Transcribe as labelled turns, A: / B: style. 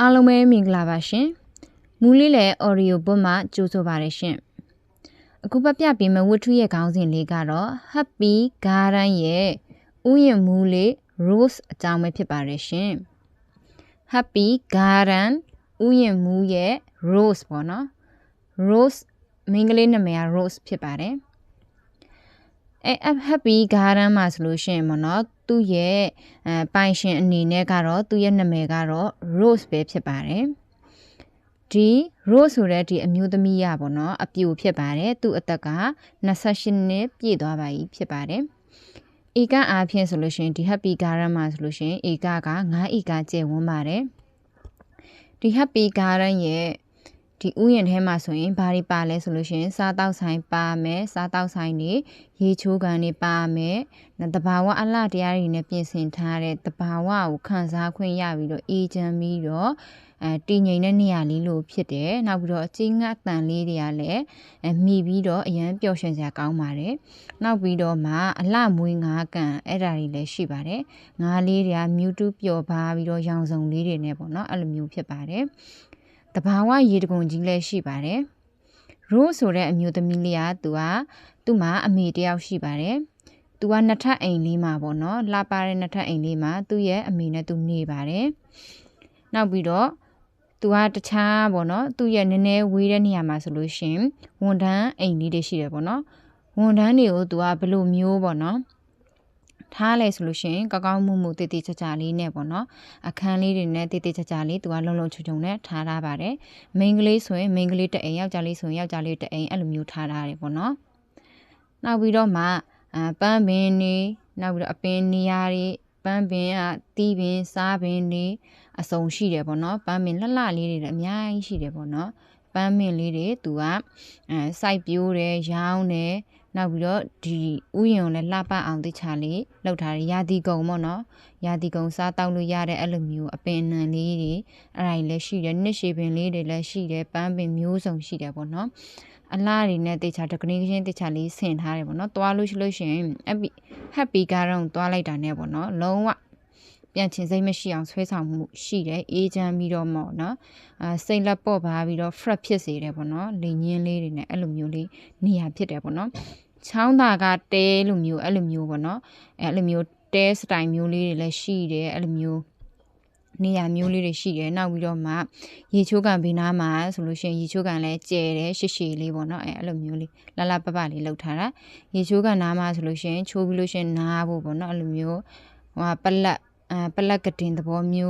A: အားလုံးပဲမင်္ဂလာပါရှင်မူးလေးလည်း audio ဘုတ်မှာကြိုးဆိုပါရရှင်အခုပြပြပေးမယ့်ဝတ္ထုရဲ့ခေါင်းစဉ်လေးကတော့ Happy Garden ရဲ့ဥယျာဉ်မူးလေး Rose အကြောင်းပဲဖြစ်ပါရရှင် Happy Garden ဥယျာဉ်မူးရဲ့ Rose ပေါ့နော် Rose မိန်းကလေးနာမည်က Rose ဖြစ်ပါတယ်Happy Garden မှာဆိုလို့ရှိရင်ပေါ့နော်သူ့ရဲ့ပိုင်ရှင်အနေနဲ့ကတော့သူ့ရဲ့နာမည်ကတော့ Rose ပဲဖြစ်ပါတယ်ဒီ Rose ဆိုတဲ့ဒီအမျိုးသမီးရပေါ့နော်အပြိုဖြစ်ပါတယ်သူ့အသက်က28နှစ်ပြည့်သွားပါပြီဖြစ်ပါတယ်ဧကအားဖြင့်ဆိုလို့ရှိရင်ဒီ Happy Garden မှာဆိုလို့ရှိရင်ဧကက9ဧကကျယ်ဝန်းပါတယ်ဒီ Happy Garden ရဲ့ဒီဥယျာဉ်ထဲမှာဆိုရင်ဘာတွေပါလဲဆိုလို့ရှိရင်စားတောက်ဆိုင်ပါမယ်စားတောက်ဆိုင်တွေရေချိုးကန်တွေပါမယ်တဘာဝအလှတရားတွေနဲ့ပြင်ဆင်ထားတဲ့တဘာဝကိုခန်းစားခွင့်ရပြီးတော့အေးချမ်းပြီးတော့တည်ငြိမ်တဲ့နေရာလေးလို့ဖြစ်တယ်နောက်ပြီးတော့အချင်းငှက်တန်လေးတွေကလည်းမိပြီးတော့အရန်ပျော်ရွှင်စရာကောင်းပါတယ်နောက်ပြီးတော့မှအလှမွေးငါးကန်အဲ့ဒါတွေလည်းရှိပါတယ်ငါးလေးတွေကမြူတူးပျော်ပါပြီးတော့ရောင်စုံလေးတွေနဲ့ပေါ့နော်အဲ့လိုမျိုးဖြစ်ပါတယ်တဘာဝရေတံခွန်ကြီးလည်းရှိပါတယ်။ Rose ဆိုတဲ့အမျိုးသမီးလေးကသူ့မှာအမေတယောက်ရှိပါတယ်။သူကနှစ်ထပ်အိမ်လေးမှာပေါ့နော်။လှပတဲ့နှစ်ထပ်အိမ်လေးမှာသူ့ရဲ့အမေနဲ့သူနေပါတယ်။နောက်ပြီးတော့သူကတခြားပေါ့နော်။သူ့ရဲ့နည်းနည်းဝေးတဲ့နေရာမှာဆိုလို့ရှိရင်ဝန်ထမ်းအိမ်လေးတွေရှိတယ်ပေါ့နော်။ဝန်ထမ်းတွေကိုသူကဘယ်လိုမျိုးပေါ့နော်။ထားလဲဆိုလို့ရှိရင်ကောင်းကောင်းမွန်မွန်တည်တည်ချာချာလေးနဲ့ပေါ့နော်အခန်းလေးတွေနဲ့တည်တည်ချာချာလေးသူကလုံလုံချုံချုံနဲ့ထားပါတယ်မိန်းကလေးဆိုရင်မိန်းကလေးတစ်အိမ်ယောက်ျားလေးဆိုရင်ယောက်ျားလေးတစ်အိမ်အဲ့လိုမျိုးထားရတယ်ပေါ့နော်နောက်ပြီးတော့မှပန်းပင်နေနောက်ပြီးတော့အပင်နေရာတွေပန်းပင်ကတီးပင်စားပင်တွေအစုံရှိတယ်ပေါ့နော်ပန်းပင်လှလှလေးတွေလည်းအများကြီးရှိတယ်ပေါ့နော်ပန်းပင်လေးတွေသူကစိုက်ပျိုးတယ်ရောင်းတယ်နောက်ပြီးတော့ဒီဥယျာဉ်ကိုလည်းလှပအောင်တိချာလေးလောက်ထားတယ်ရာသီကုံပေါ့နော်ရာသီကုံစားတောက်လို့ရတဲ့အဲ့လိုမျိုးအပင်အနှံလေးတွေအဲ့ဒါတွေလည်းရှိတယ်နှစ်ရှည်ပင်လေးတွေလည်းရှိတယ်ပန်းပင်မျိုးစုံရှိတယ်ပေါ့နော်အလားတွေနဲ့တိချာတကနည်းချင်းတိချာလေးဆင်ထားတယ်ပေါ့နော်သွားလို့ရှိလို့ရှိရင် Happy Garden ကိုသွားလိုက်တာနဲ့ပေါ့နော်လုံးဝပြန်ချင်စိတ်မရှိအောင်ဆွဲဆောင်မှုရှိတယ်အေးချမ်းပြီးတော့ပေါ့နော်စိတ်လက်ပေါ့ပါပြီးတော့ fresh ဖြစ်စေတယ်ပေါ့နော်လေညင်းလေးတွေနဲ့အဲ့လိုမျိုးလေးနေရာဖြစ်တယ်ပေါ့နော်ချောင်းသာကတဲလိုမျိုးအဲ့လိုမျိုးပေါ့နော်အဲ့လိုမျိုးတဲစတိုင်မျိုးလေးတွေလည်းရှိတယ်အဲ့လိုမျိုးနေရာမျိုးလေးတွေရှိတယ်နောက်ပြီးတော့မှရေချိုးကန်ဘေးနားမှာဆိုလို့ရှိရင်ရေချိုးကန်လည်းကျယ်တယ်ရှည်ရှည်လေးပေါ့နော်အဲ့လိုမျိုးလေးလှလှပပလေးလောက်ထားတာရေချိုးကန်နားမှာဆိုလို့ရှိရင်ချိုးပြီးလို့ရှိရင်နားဖို့ပေါ့နော်အဲ့လိုမျိုးပလက်ကတင်သဘောမျိုး